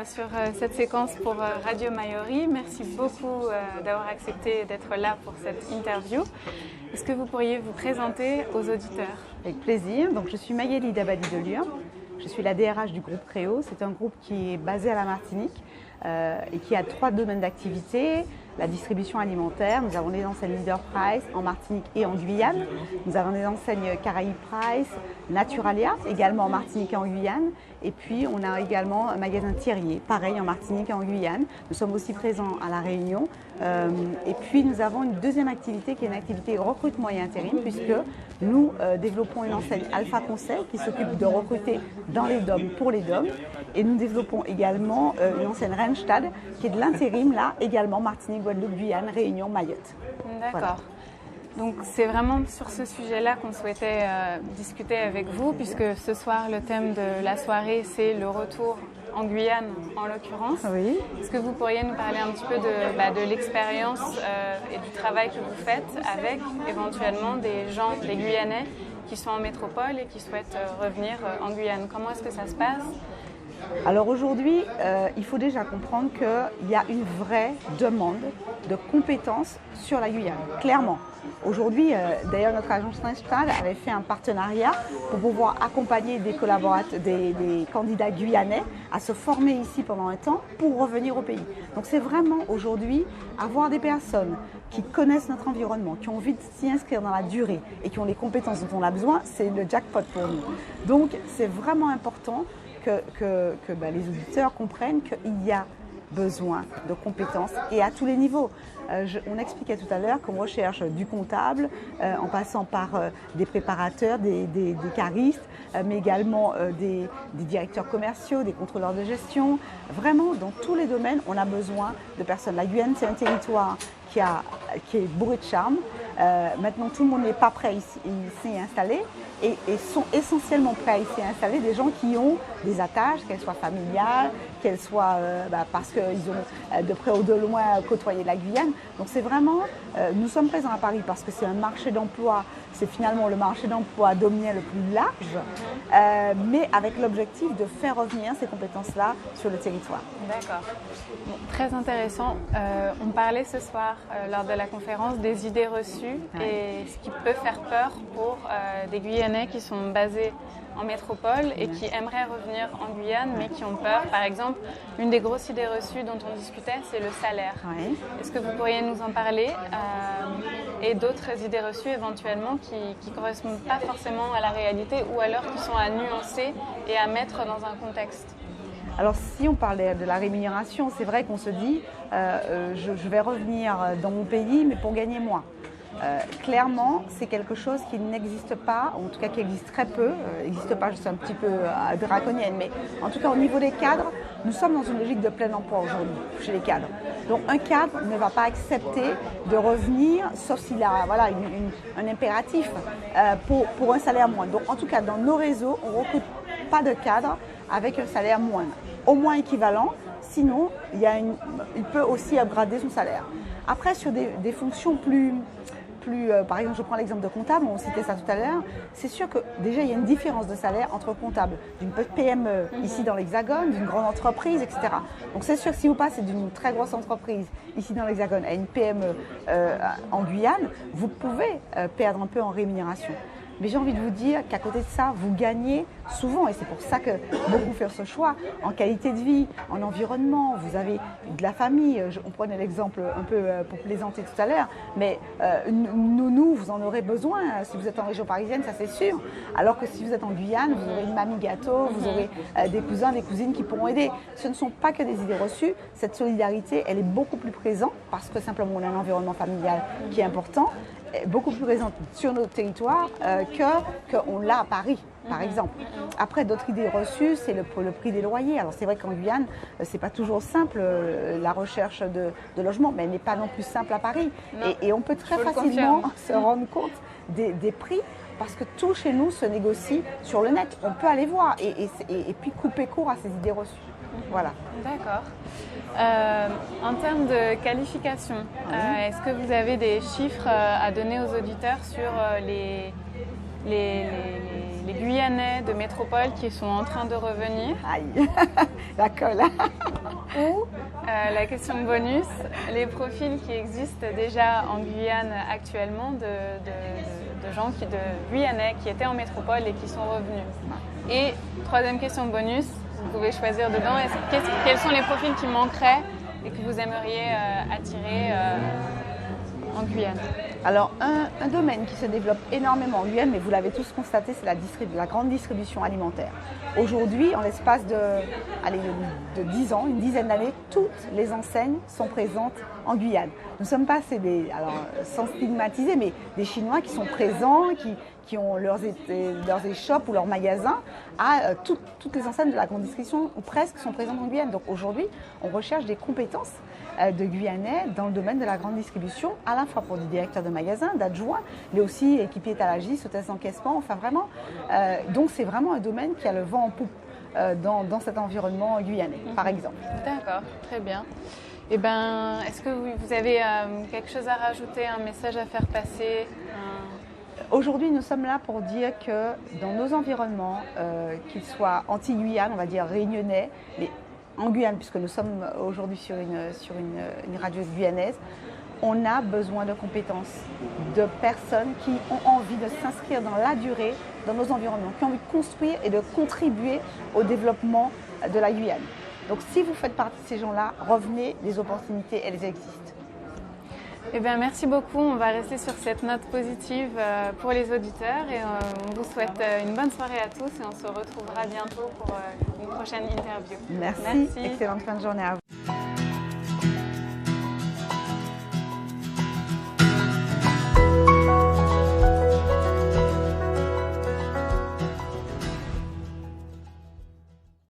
sur cette séquence pour Radio Mayori. Merci beaucoup d'avoir accepté d'être là pour cette interview. Est-ce que vous pourriez vous présenter aux auditeurs? Avec plaisir. Donc, je suis Mayeli Dabadi de Lyon. Je suis la DRH du groupe Créo. C'est un groupe qui est basé à la Martinique et qui a 3 domaines d'activité. La distribution alimentaire, nous avons des enseignes Leader Price en Martinique et en Guyane. Nous avons des enseignes Caraïbes Price, Naturalia, également en Martinique et en Guyane. Et puis, on a également un magasin Thierry, pareil en Martinique et en Guyane. Nous sommes aussi présents à La Réunion. Et puis, nous avons une deuxième activité qui est une activité recrutement et intérim, puisque nous développons une enseigne Alpha Conseil qui s'occupe de recruter dans les DOM pour les DOM. Et nous développons également une enseigne Randstad qui est de l'intérim, là également Martinique, Guadeloupe, Guyane, Réunion, Mayotte. D'accord. Voilà. Donc c'est vraiment sur ce sujet-là qu'on souhaitait discuter avec vous, puisque ce soir le thème de la soirée c'est le retour en Guyane en l'occurrence. Oui. Est-ce que vous pourriez nous parler un petit peu de l'expérience et du travail que vous faites avec éventuellement des gens, des Guyanais qui sont en métropole et qui souhaitent revenir en Guyane? Comment est-ce que ça se passe? Alors aujourd'hui, il faut déjà comprendre qu'il y a une vraie demande de compétences sur la Guyane, clairement. Aujourd'hui, d'ailleurs, notre agence Randstad avait fait un partenariat pour pouvoir accompagner des collaborateurs, des candidats guyanais à se former ici pendant un temps pour revenir au pays. Donc c'est vraiment aujourd'hui avoir des personnes qui connaissent notre environnement, qui ont envie de s'y inscrire dans la durée et qui ont les compétences dont on a besoin, c'est le jackpot pour nous. Donc c'est vraiment important que les auditeurs comprennent qu'il y a besoin de compétences et à tous les niveaux. On expliquait tout à l'heure qu'on recherche du comptable en passant par des préparateurs, des caristes, mais également des directeurs commerciaux, des contrôleurs de gestion. Vraiment, dans tous les domaines, on a besoin de personnes. La Guyane, c'est un territoire qui est bourré de charme. Maintenant, tout le monde n'est pas prêt ici à installer et sont essentiellement prêts à ici installer des gens qui ont des attaches, qu'elles soient familiales, qu'elles soient parce qu'ils ont de près ou de loin côtoyé la Guyane. Donc c'est vraiment, nous sommes présents à Paris parce que c'est un marché d'emploi, c'est finalement le marché d'emploi dominant le plus large, mais avec l'objectif de faire revenir ces compétences-là sur le territoire. D'accord. Bon, très intéressant. On parlait ce soir lors de la conférence des idées reçues et ce qui peut faire peur pour des Guyanais qui sont basés en métropole et qui aimeraient revenir en Guyane mais qui ont peur. Par exemple, une des grosses idées reçues dont on discutait, c'est le salaire. Oui. Est-ce que vous pourriez nous en parler et d'autres idées reçues éventuellement qui ne correspondent pas forcément à la réalité ou alors qui sont à nuancer et à mettre dans un contexte? Alors si on parlait de la rémunération, c'est vrai qu'on se dit je vais revenir dans mon pays mais pour gagner moins. Clairement, c'est quelque chose qui n'existe pas, en tout cas qui existe très peu. N'existe pas, je suis un petit peu draconienne, mais en tout cas au niveau des cadres, nous sommes dans une logique de plein emploi aujourd'hui chez les cadres. Donc un cadre ne va pas accepter de revenir, sauf s'il a un impératif pour un salaire moindre. Donc en tout cas, dans nos réseaux, on ne recrute pas de cadres avec un salaire moindre, au moins équivalent. Sinon, il peut aussi upgrader son salaire. Après, sur des fonctions plus par exemple, je prends l'exemple de comptable, on citait ça tout à l'heure, c'est sûr que déjà il y a une différence de salaire entre comptable d'une petite PME ici dans l'Hexagone, d'une grande entreprise, etc. Donc c'est sûr que si vous passez d'une très grosse entreprise ici dans l'Hexagone à une PME en Guyane, vous pouvez perdre un peu en rémunération. Mais j'ai envie de vous dire qu'à côté de ça, vous gagnez souvent, et c'est pour ça que beaucoup font ce choix, en qualité de vie, en environnement, vous avez de la famille. On prenait l'exemple un peu pour plaisanter tout à l'heure, mais nous, vous en aurez besoin si vous êtes en région parisienne, ça c'est sûr. Alors que si vous êtes en Guyane, vous aurez une mamie gâteau, vous aurez des cousins, des cousines qui pourront aider. Ce ne sont pas que des idées reçues, cette solidarité, elle est beaucoup plus présente parce que simplement on a un environnement familial qui est important, beaucoup plus présente sur notre territoire qu'on l'a à Paris, par exemple. Après, d'autres idées reçues, c'est le prix des loyers. Alors c'est vrai qu'en Guyane, c'est pas toujours simple la recherche de logement, mais elle n'est pas non plus simple à Paris. Et on peut très facilement se rendre compte des prix parce que tout chez nous se négocie sur le net. On peut aller voir et puis couper court à ces idées reçues. Voilà. D'accord. En termes de qualification, est-ce que vous avez des chiffres à donner aux auditeurs sur les les Guyanais de métropole qui sont en train de revenir. Aïe, la colle. Ou la question bonus, les profils qui existent déjà en Guyane actuellement de gens de Guyanais qui étaient en métropole et qui sont revenus. Et troisième question bonus, vous pouvez choisir dedans, quels sont les profils qui manqueraient et que vous aimeriez attirer en Guyane? Alors, un domaine qui se développe énormément en Guyane, mais vous l'avez tous constaté, c'est la grande distribution alimentaire. Aujourd'hui, en l'espace de 10 ans, une dizaine d'années, toutes les enseignes sont présentes en Guyane. Nous ne sommes pas alors, sans stigmatiser, mais des Chinois qui sont présents, qui ont leurs échoppes ou leurs magasins, toutes les enseignes de la grande distribution, ou presque, sont présentes en Guyane. Donc aujourd'hui, on recherche des compétences de Guyanais dans le domaine de la grande distribution, à la fois pour des directeurs de magasins, d'adjoints, mais aussi équipiers étalagistes, hôtesses d'encaissement, enfin vraiment. Donc c'est vraiment un domaine qui a le vent en poupe dans cet environnement guyanais, par exemple. D'accord, très bien. Eh ben, est-ce que vous avez quelque chose à rajouter, un message à faire passer? Aujourd'hui, nous sommes là pour dire que dans nos environnements, qu'ils soient anti-Guyane, on va dire réunionnais, mais en Guyane, puisque nous sommes aujourd'hui sur une radio guyanaise, on a besoin de compétences, de personnes qui ont envie de s'inscrire dans la durée dans nos environnements, qui ont envie de construire et de contribuer au développement de la Guyane. Donc si vous faites partie de ces gens-là, revenez, les opportunités, elles existent. Eh bien, merci beaucoup. On va rester sur cette note positive pour les auditeurs et on vous souhaite une bonne soirée à tous et on se retrouvera bientôt pour une prochaine interview. Merci. Excellente fin de journée à vous.